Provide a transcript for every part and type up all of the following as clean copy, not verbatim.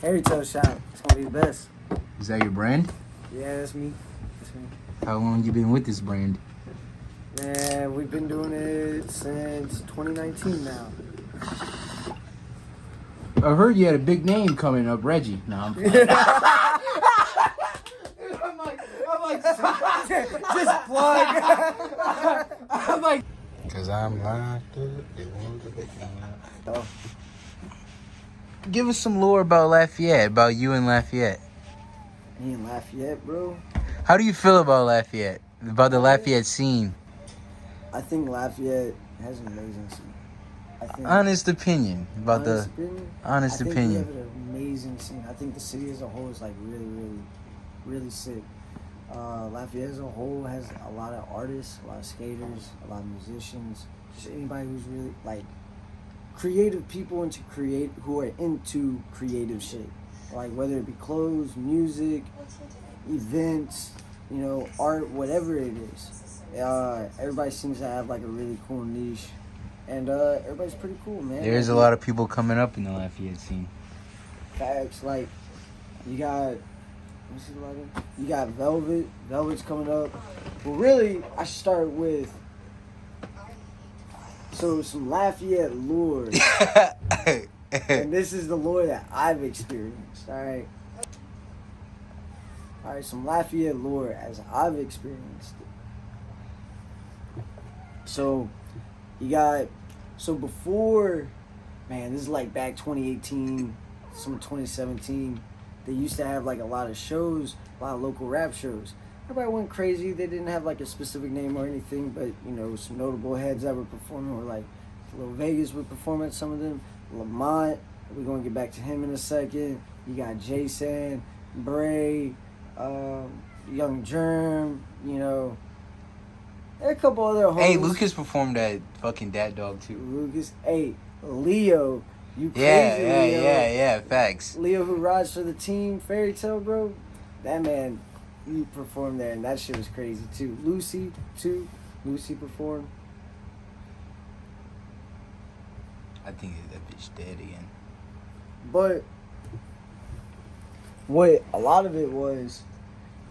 Fairy Tale Shop. It's gonna be the best. Is that your brand? Yeah, that's me. That's me. How long you been with this brand? Man, we've been doing it since 2019 now. I heard you had a big name coming up, Reggie. No, I'm playing. Just plug. I'm like, cause I'm locked up. They want to make me locked up. Give us some lore about Lafayette, about you and Lafayette. Me and Lafayette, bro. How do you feel about Lafayette? About the Lafayette scene? I think Lafayette has an amazing scene. Honest opinion about the honest I think opinion. we have an amazing scene. I think the city as a whole is like really sick. Lafayette as a whole has a lot of artists, a lot of skaters, a lot of musicians, just anybody who's really like creative people who are into creative shit. Like whether it be clothes, music, events, you know, art, whatever it is. Everybody seems to have like a really cool niche. And everybody's pretty cool, man. There's a lot of people coming up in the Lafayette scene. Facts, like you got Velvet. Velvet's coming up. But really, I should start with some Lafayette lore. And this is the lore that I've experienced. All right, some Lafayette lore as I've experienced it. So before, man, this is like back 2018, some 2017. They used to have like a lot of shows, a lot of local rap shows. Everybody went crazy. They didn't have like a specific name or anything, but you know, some notable heads that were performing were like Lil Vegas would perform at some of them. Lamont, we're gonna get back to him in a second. You got Jason, Bray, Young Germ, you know. And a couple other homies. Hey, Lucas performed at fucking Dat Dog too. Lucas, hey, Leo, you crazy, Leo. Yeah, facts. Leo who rides for the team, Fairy Tale, bro. That man, he performed there, and that shit was crazy too. Lucy performed. I think that bitch dead again. But what a lot of it was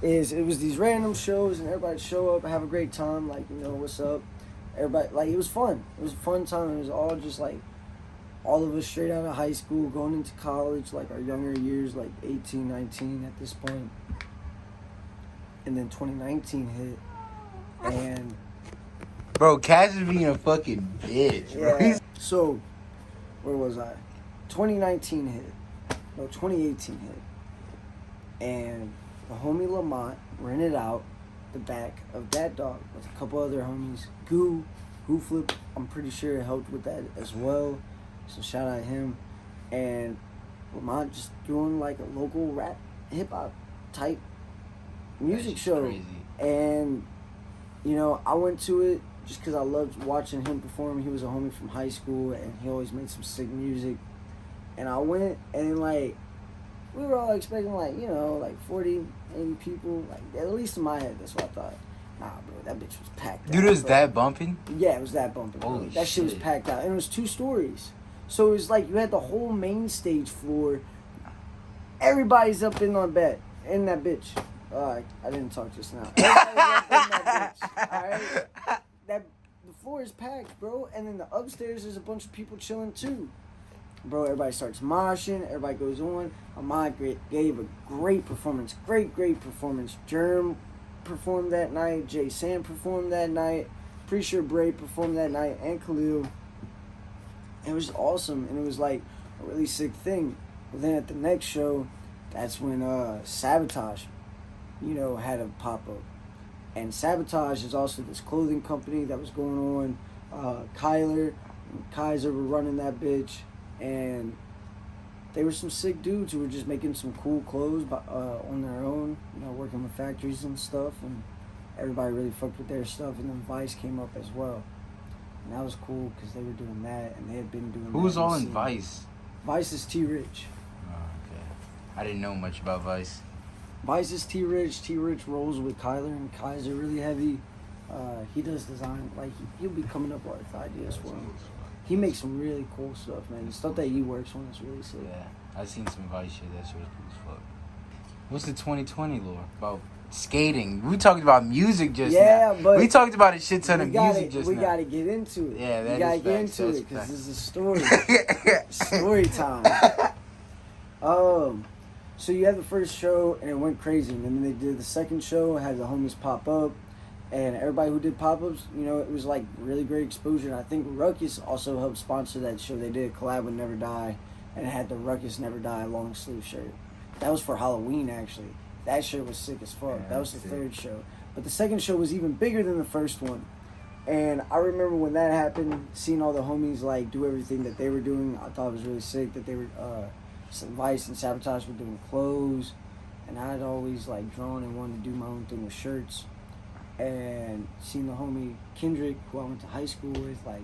it was these random shows, and everybody show up and have a great time, like, you know, what's up? Everybody, like, it was fun. It was a fun time. It was all just like all of us straight out of high school, going into college, like our younger years, like 18, 19 at this point. And then 2019 hit, and bro, Cass is being a fucking bitch, bro. yeah. So, where was I? 2019 hit. No, 2018 hit. And the homie Lamont rented out the back of Dat Dog with a couple other homies. Goo Flip, I'm pretty sure helped with that as well. So shout out him. And Lamont just doing like a local rap, hip hop type music show. Crazy. And, you know, I went to it just because I loved watching him perform. He was a homie from high school, and he always made some sick music. And I went, and like, we were all expecting like, you know, like 40, 80 people. Like, at least in my head, that's what I thought. Nah, bro, that bitch was packed out. Dude, was that bumping? Yeah, it was that bumping. Holy that shit was packed out. And it was 2 stories. So it was like you had the whole main stage floor. Everybody's up in that bitch. I didn't talk just now. Everybody's up in that bitch. Alright? The floor is packed, bro. And then the upstairs, there's a bunch of people chilling too. Bro, everybody starts moshing. Everybody goes on. Ahmad gave a great performance. Great performance. Germ performed that night. Jay Sam performed that night. Pretty sure Bray performed that night. And Khalil. It was awesome. And it was like a really sick thing. But then at the next show, that's when Sabotage, you know, had a pop-up. And Sabotage is also this clothing company that was going on. Kyler and Kaiser were running that bitch. And they were some sick dudes who were just making some cool clothes on their own, you know, working with factories and stuff. And everybody really fucked with their stuff. And then Vice came up as well. And that was cool because they were doing that, and they had been doing that. Who's all in Vice? Vice is T-Rich. Oh, okay. I didn't know much about Vice. Vice is T-Rich. T-Rich rolls with Kyler and Kaiser really heavy. He does design. Like, he'll be coming up with ideas for him. He makes some really cool stuff, man. The stuff that he works on is really sick. Yeah. I seen some Vice shit. That shit was cool as fuck. What's the 2020 lore about skating? We talked about music just now. But we talked about a shit ton of music just now. We gotta get into it. Yeah, we gotta get into it because this is a story. Story time. So you had the first show and it went crazy, and then they did the second show, had the homies pop up, and everybody who did pop-ups, you know, it was like really great exposure. And I think Ruckus also helped sponsor that show. They did a collab with Never Die, and it had the Ruckus Never Die long sleeve shirt. That was for Halloween, actually. That shirt was sick as fuck. Yeah, that was the third show. But the second show was even bigger than the first one. And I remember when that happened, seeing all the homies like do everything that they were doing. I thought it was really sick that they were, Vice and Sabotage were doing clothes. And I had always like drawn and wanted to do my own thing with shirts. And seeing the homie Kendrick, who I went to high school with, like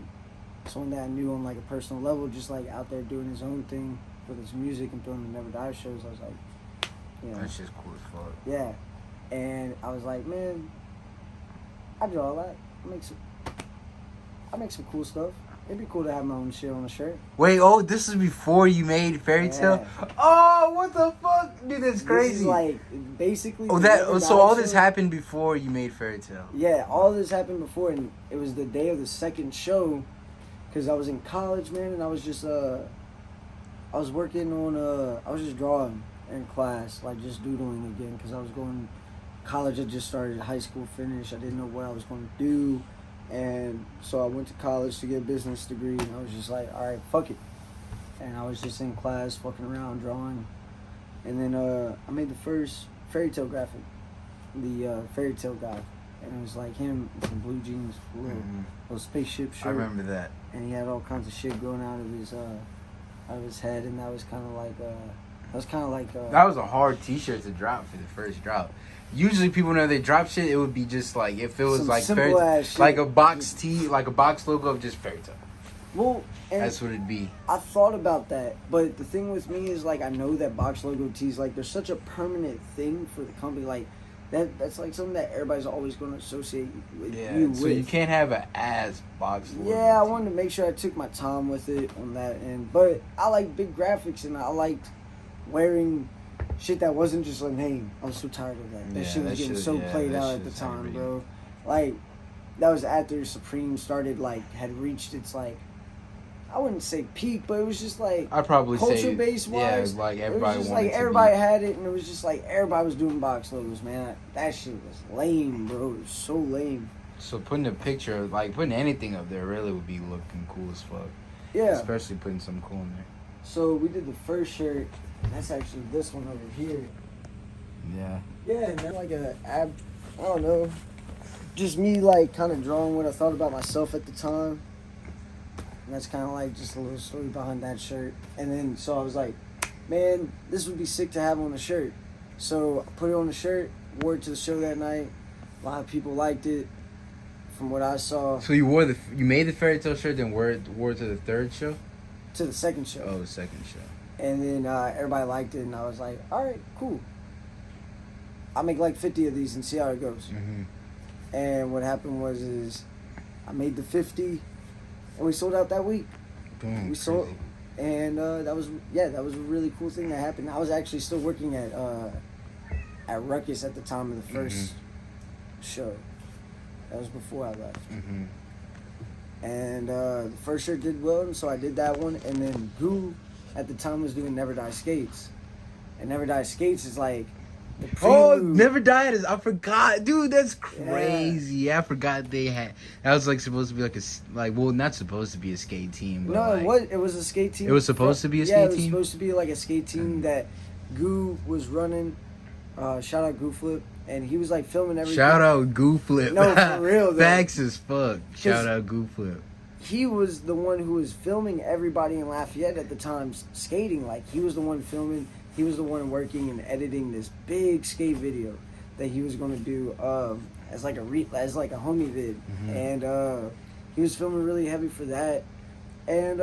someone that I knew on like a personal level, just like out there doing his own thing with his music and throwing the Never Die shows, I was like, you know, That's just cool as fuck. yeah. And I was like, man, I draw a lot. I make some cool stuff. It'd be cool to have my own shit on a shirt. Wait, this is before you made Fairy Tale? Yeah. Oh, what the fuck? Dude, that's crazy. This is like basically. So all this happened before you made Fairy Tale? Yeah, all this happened before, and it was the day of the second show, because I was in college, man, and I was just I was working on I was just drawing in class, like just doodling again, because I was going college. I just started high school, finished. I didn't know what I was going to do. And so I went to college to get a business degree, and I was just like, all right, fuck it. And I was just in class, fucking around, drawing. And then I made the first Fairy Tale graphic, the Fairy Tale guy. And it was like him in some blue jeans, little spaceship shirt. I remember that. And he had all kinds of shit growing out of his head, and that was kind of like, that was a hard t-shirt to drop for the first drop. Usually people know they drop shit, it would be just like, if it was like like a box tee, like a box logo of just Fairy Tale. Well, and that's what it'd be. I thought about that, but the thing with me is like, I know that box logo tees, like, they're such a permanent thing for the company, like that's like something that everybody's always going to associate with you with. So you can't have an ass box logo. Yeah, I wanted to make sure I took my time with it on that end, but I like big graphics, and I liked wearing shit that wasn't just a name. I was so tired of that. That shit was getting so played out at the time, bro. Like, that was after Supreme started, like, had reached its, like, I wouldn't say peak, but it was just like, I'd probably say, culture-based wise, like everybody it was just wanted like to everybody be. had it, and it was just like everybody was doing box logos, man. That shit was lame, bro. It was so lame. So putting a picture, like putting anything up there, really would be looking cool as fuck. Yeah. Especially putting something cool in there. So we did the first shirt. That's actually this one over here. Yeah. Yeah, and then like I don't know, just me like kind of drawing what I thought about myself at the time. And that's kind of like just a little story behind that shirt. And then so I was like, man, this would be sick to have on a shirt. So I put it on the shirt, wore it to the show that night. A lot of people liked it, from what I saw. So you made the Fairy Tale shirt, then wore it to the third show? To the second show. Oh, the second show. And then everybody liked it, and I was like, all right, cool. I'll make like 50 of these and see how it goes. Mm-hmm. And what happened was I made the 50, and we sold out that week. Boom, we sold, and that was a really cool thing that happened. I was actually still working at Ruckus at the time of the first show. That was before I left. Mm-hmm. And the first shirt did well, and so I did that one. And then Goo at the time was doing Never Die Skates, and Never Die Skates is like the prelude. Never Die I forgot, dude. That's crazy. Yeah. I forgot they had. That was like supposed to be not supposed to be a skate team. But no, it was a skate team. It was supposed to be a skate team. Yeah, it was supposed to be like a skate team that Goo was running. Shout out Goo Flip, and he was like filming everything. Shout out Goo Flip. No, for real though. Facts as fuck. Shout out Goo Flip. He was the one who was filming everybody in Lafayette at the time skating. Like, he was the one filming. He was the one working and editing this big skate video that he was going to do as like a homie vid. Mm-hmm. And he was filming really heavy for that. And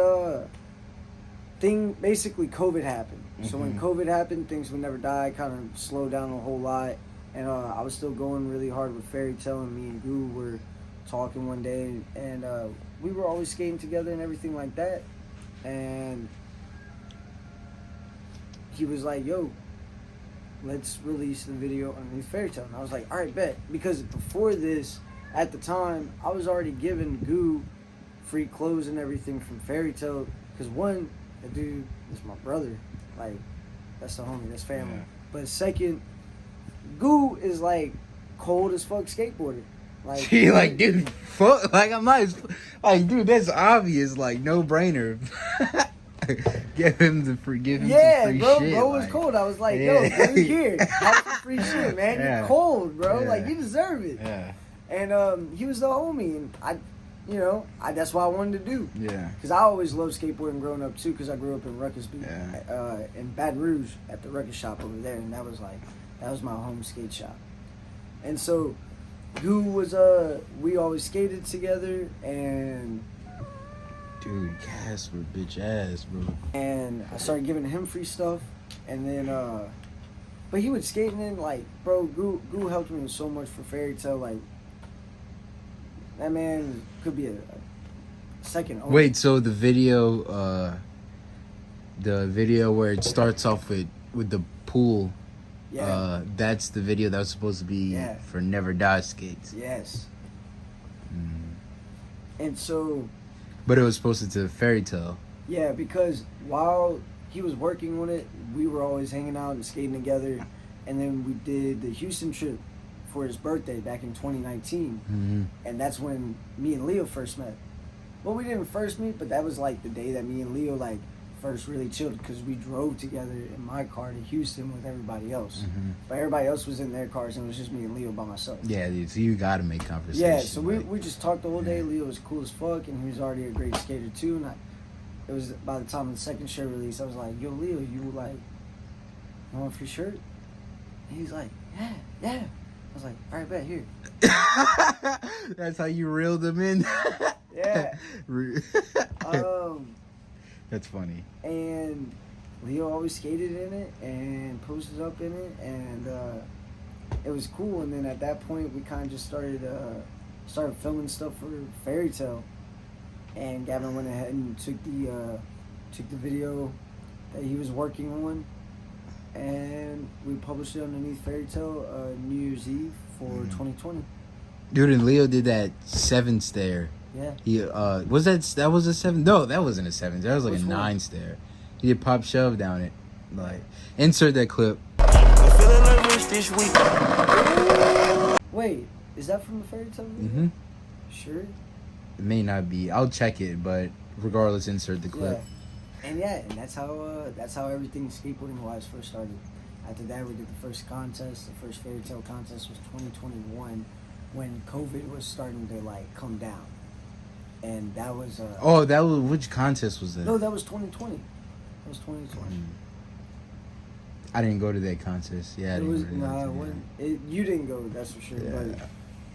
basically COVID happened. Mm-hmm. So when COVID happened, things would never die. Kind of slowed down a whole lot. And I was still going really hard with Fairy Tale, and me and Goo were talking one day, and we were always skating together and everything like that. And he was like, yo, let's release the video underneath Fairy Tale. And I was like, all right, bet. Because before this, at the time, I was already giving Goo free clothes and everything from Fairy Tale. Because one, the dude is my brother. Like, that's the homie, that's family. Yeah. But second, Goo is like cold as fuck skateboarder. Like, she like, dude, fuck, like I'm not, like, dude, that's obvious, like, no brainer. Give him some free bro, shit. Bro was cold. I was like, yo, dude, here, have some free shit, man. Yeah. You're cold, bro. Yeah. Like, you deserve it. Yeah. And he was the homie, and that's what I wanted to do. Yeah. Because I always loved skateboarding growing up too. Because I grew up in Ruckus Beach, in Baton Rouge at the Ruckus shop over there, and that was my home skate shop. And so, Goo was we always skated together, and dude, Casper, bitch ass, bro. And I started giving him free stuff, and then but he would skate, and then like, bro, Goo helped me with so much for Fairy Tale. Like, that man could be a second owner. Wait, so the video where it starts off with the pool. Yeah. That's the video that was supposed to be for Never Die skates. Yes. And so. But it was supposed to Fairy Tale. Yeah, because while he was working on it, we were always hanging out and skating together, and then we did the Houston trip for his birthday back in 2019, and that's when me and Leo first met. Well, we didn't first meet, but that was like the day that me and Leo like first really chilled, because we drove together in my car to Houston with everybody else. But everybody else was in their cars, and it was just me and Leo by myself. Yeah, dude, so you gotta make conversation. Yeah, so we just talked the whole day. Leo was cool as fuck, and he was already a great skater too. And it was by the time of the second shirt release, I was like, yo, Leo, you want a free shirt? And he's like, yeah. I was like, all right, bet, here. That's how you reeled him in? Yeah. That's funny. And Leo always skated in it and posted up in it, and it was cool. And then at that point, we kind of just started filming stuff for Fairy Tale. And Gavin went ahead and took the video that he was working on, and we published it underneath Fairy Tale New Year's Eve for 2020. Dude, and Leo did that 7 stair. Yeah. He was a 7? No, that wasn't a 7. That was like a 9 stair. He did pop shove down it. Like, insert that clip. Wait, is that from the Fairy Tale video? Sure. It may not be. I'll check it, but regardless, insert the clip. Yeah. And that's how everything skateboarding wise first started. After that, we did the first contest. The first Fairy Tale contest was 2021, when COVID was starting to like come down. And that was which contest was that? No, that was 2020. That was 2020. I didn't go to that contest. Yeah, it wasn't. You didn't go, that's for sure. Yeah. But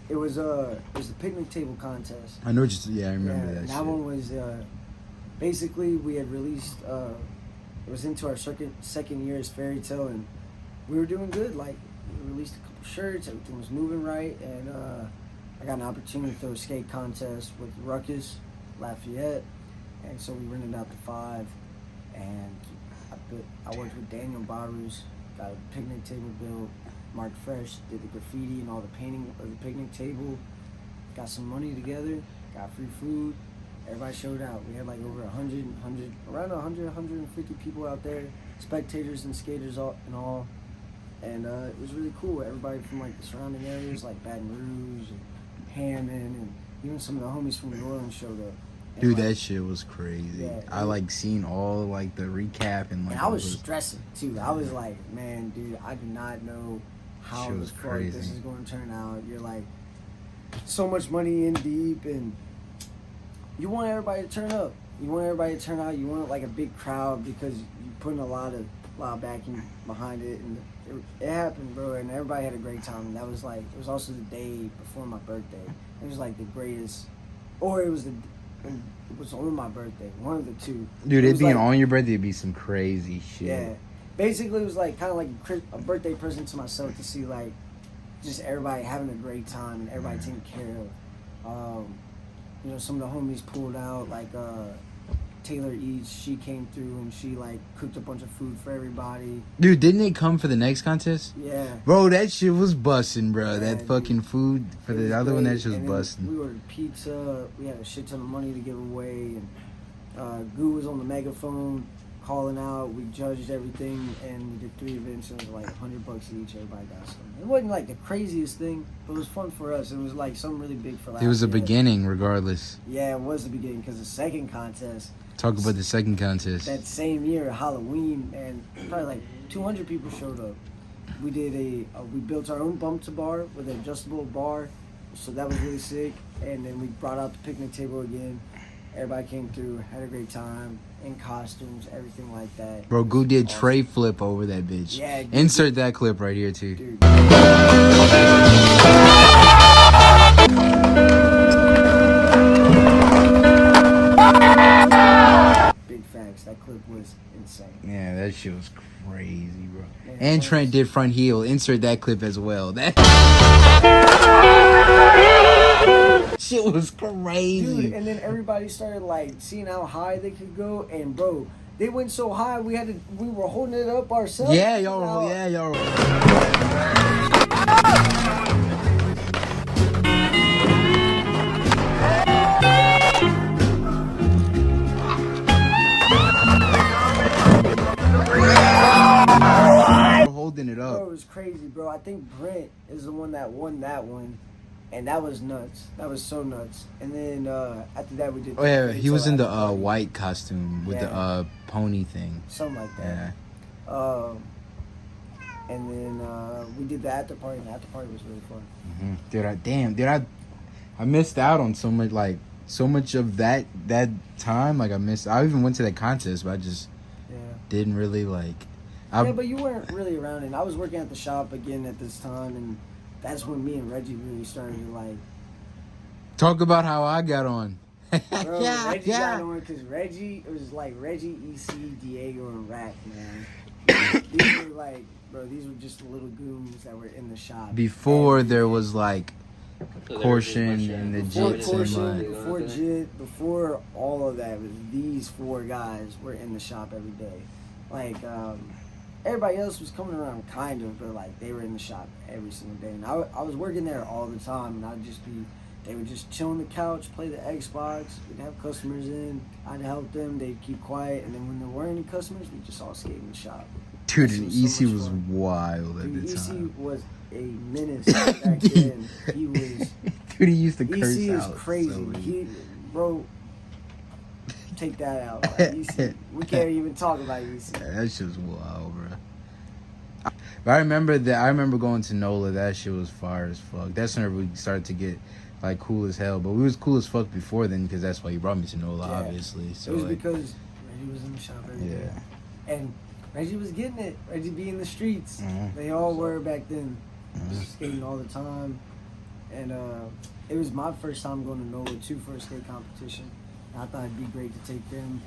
it was the picnic table contest. I know, I remember that. That one was basically we had released. It was into our second year as Fairy Tale, and we were doing good. Like, we released a couple shirts, everything was moving right, and I got an opportunity to throw a skate contest with Ruckus, Lafayette, and so we rented out the 5, and I worked with Daniel Barus, got a picnic table built. Mark Fresh did the graffiti and all the painting of the picnic table. Got some money together, got free food. Everybody showed out. We had like over 150 people out there, spectators and skaters and all. And it was really cool. Everybody from like the surrounding areas, like Baton Rouge and Hammond, and even some of the homies from New Orleans showed up. And dude, that shit was crazy. Yeah, I like seen all like the recap and like. And I was stressing too. I was like, man, dude, I do not know how the fuck this is going to turn out. You're like so much money in deep, and you want everybody to turn up. You want everybody to turn out. You want like a big crowd because you're putting a lot of backing behind it, and it happened, bro. And everybody had a great time. And that was like, it was also the day before my birthday. It was like the greatest, or it was on my birthday. One of the two. Dude, it being like, on your birthday would be some crazy shit. Yeah. Basically, it was like kind of like a birthday present to myself to see like just everybody having a great time and everybody taken care of. You know, some of the homies pulled out like Taylor Eats, she came through and she like cooked a bunch of food for everybody. Dude, didn't they come for the next contest? Yeah. Bro, that shit was busting, bro. Yeah, that fucking dude. food for the other one, that shit was and busting. We ordered pizza. We had a shit ton of money to give away. And Goo was on the megaphone calling out. We judged everything and we did 3 events. And it was like $100 each. Everybody got some. It wasn't like the craziest thing, but it was fun for us. It was like something really big for Lafayette. It was a beginning, regardless. Yeah, it was the beginning because the second contest. Talk about the second contest. That same year, Halloween, and probably like 200 people showed up. We did we built our own bump to bar with an adjustable bar, so that was really sick. And then we brought out the picnic table again. Everybody came through, had a great time, in costumes, everything like that. Bro, Goo did awesome. Tray flip over that bitch. Yeah. Insert that clip right here too. Dude. Big facts. That clip was insane. Yeah, that shit was crazy, bro. Man, and Trent did front heel. Insert that clip as well. That shit was crazy. Dude, and then everybody started like seeing how high they could go, and bro, they went so high we were holding it up ourselves. Yeah, y'all. Yeah, y'all. Holding it up. Bro, it was crazy, bro. I think Brent is the one that won that one. And that was nuts. That was so nuts. And then after that, we did. Oh yeah, he was in the white costume with the pony thing. Something like that. Yeah. And then we did the after party. And the after party was really fun. Mm-hmm. Dude, I missed out on so much of that time. Like I even went to that contest, but I just didn't really like. Yeah, but you weren't really around, and I was working at the shop again at this time, and that's when me and Reggie really started to like talk about how I got on. Bro, Reggie got on because it was like Reggie, EC, Diego, and Rack, man. These were like, bro, these were just little goons that were in the shop. Before there was like Caution and the Jits before Jit, before all of that, was these 4 guys were in the shop every day. Like, everybody else was coming around kind of, but like they were in the shop every single day. And I was working there all the time, and they would just chill on the couch, play the Xbox. We'd have customers in, I'd help them, they'd keep quiet, and then when there weren't any customers, we'd just all skate in the shop. Dude, EC was wild at the time. EC was a menace back then. He was. Dude, he used to curse EC is out. crazy. Bro, take that out. Like, EC, we can't even talk about EC. Yeah, that shit was wild, bro. But I remember going to NOLA. That shit was fire as fuck. That's whenever we started to get like cool as hell. But we was cool as fuck before then because that's why you brought me to NOLA, obviously. So it was like, because Reggie was in the shop every day. And Reggie was getting it. Reggie be in the streets. Mm-hmm. They all were back then. Just skating all the time. And it was my first time going to NOLA 2 for a skate competition. And I thought it'd be great to take them.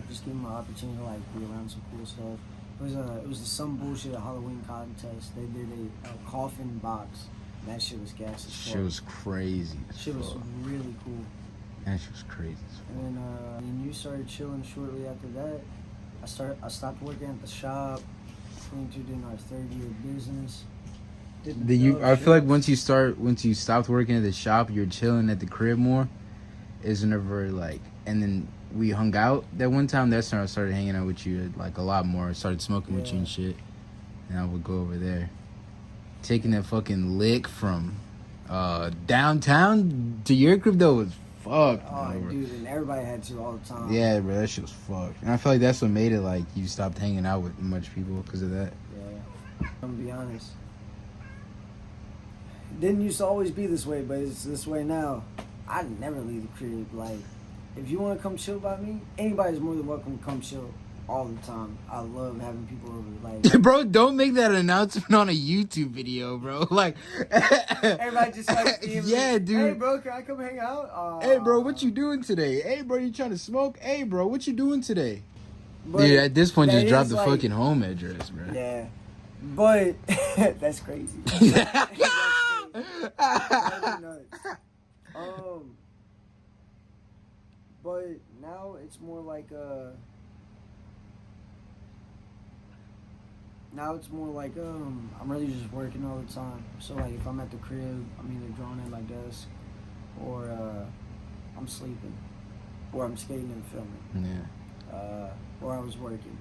Just give them an opportunity to like be around some cool stuff. It was some bullshit Halloween contest. They did a coffin box. And that shit was gas as fuck. Shit was crazy. Shit was really cool. That shit was crazy. And then you started chilling shortly after that. I stopped working at the shop. We entered in our 3rd year of business. I feel like once you stopped working at the shop, you're chilling at the crib more. Is never like, and then we hung out that one time. That's when I started hanging out with you like a lot more. Started smoking with you and shit. And I would go over there, taking that fucking lick from downtown to your crib though was fucked. Oh, dude, and everybody had to all the time. Yeah, bro, that shit was fucked. And I feel like that's what made it like you stopped hanging out with much people because of that. Yeah, I'm gonna be honest. It didn't used to always be this way, but it's this way now. I never leave the crib. Like, if you want to come chill by me, anybody's more than welcome to come chill all the time. I love having people over. Like, bro, don't make that announcement on a YouTube video, bro. Like, everybody just like, yeah, dude. Hey, bro, can I come hang out? Hey, bro, what you doing today? Hey, bro, you trying to smoke? Hey, bro, what you doing today? But dude, at this point, just drop the like, fucking home address, bro. Yeah, but that's crazy. But now it's more like I'm really just working all the time. So like if I'm at the crib, I'm either drawing at my desk, or I'm sleeping, or I'm skating and filming. Yeah. Or I was working.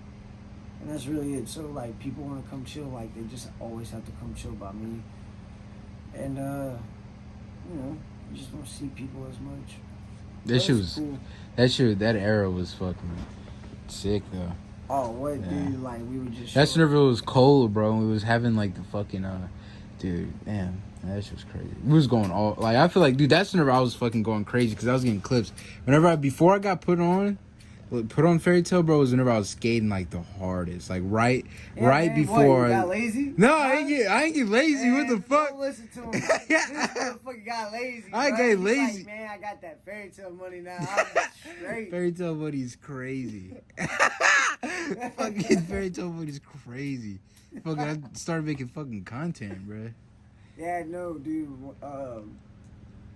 And that's really it. So like people want to come chill, like they just always have to come chill by me. And you just don't see people as much. That shit was cool. That era was fucking sick though. Oh, what, dude? Like we would just. That's whenever it was cold, bro. And we was having like the fucking dude, damn, that shit was crazy. We was going all like I feel like, dude, that's whenever I was fucking going crazy because I was getting clips. Before I got put on Fairy Tale, bro, was whenever I was skating like the hardest, like right man, before. What, you got lazy? No, I ain't get lazy. Man, what the fuck? Don't listen to him. This motherfucker got lazy. I bro. get He's lazy. Like, man, I got that Fairy Tale money now. I'm straight. Fairy Tale money's crazy. Fucking Fairy Tale money's crazy. Fucking, I started making fucking content, bro. Yeah, no, dude.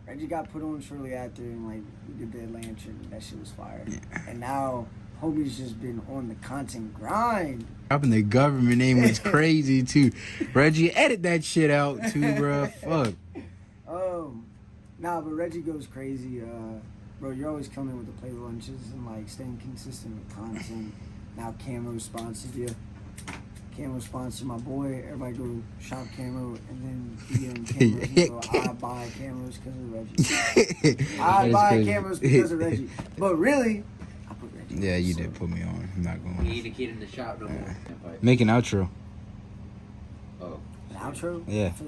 Reggie got put on shortly after, and like we did the lantern. That shit was fire. Yeah. And now, homie's just been on the content grind. Dropping the government name was crazy too. Reggie, edit that shit out too, bro. Fuck. Nah, but Reggie goes crazy. Bro, you're always coming with the play lunches and like staying consistent with content. Now Camo sponsored you. Camo sponsored my boy. Everybody go shop Camo, and then DM Camos. And go, I buy Camos because of Reggie. I buy Camos because of Reggie. But really, I put Reggie. Yeah, you did put me on. I'm not going. You need a kid in the shop, don't you? Make an outro. Oh. An outro? Yeah. For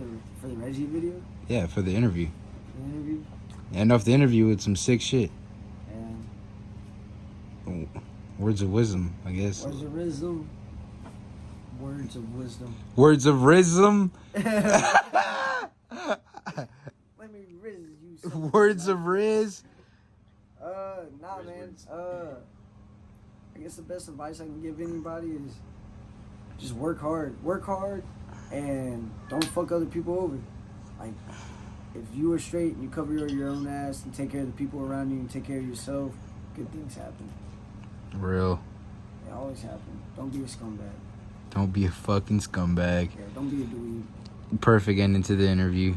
the Reggie video? Yeah, for the interview. The interview? End off the interview with some sick shit. And words of wisdom, I guess. Words of wisdom. Words of wisdom. Words of wisdom. Let me riz you. Words of riz. Nah, man. I guess the best advice I can give anybody is just work hard. Work hard, and don't fuck other people over. Like, if you are straight and you cover your own ass and take care of the people around you and take care of yourself, good things happen. Real. They always happen. Don't be a scumbag. Don't be a fucking scumbag. Yeah, don't be a dweeb. Perfect ending to the interview.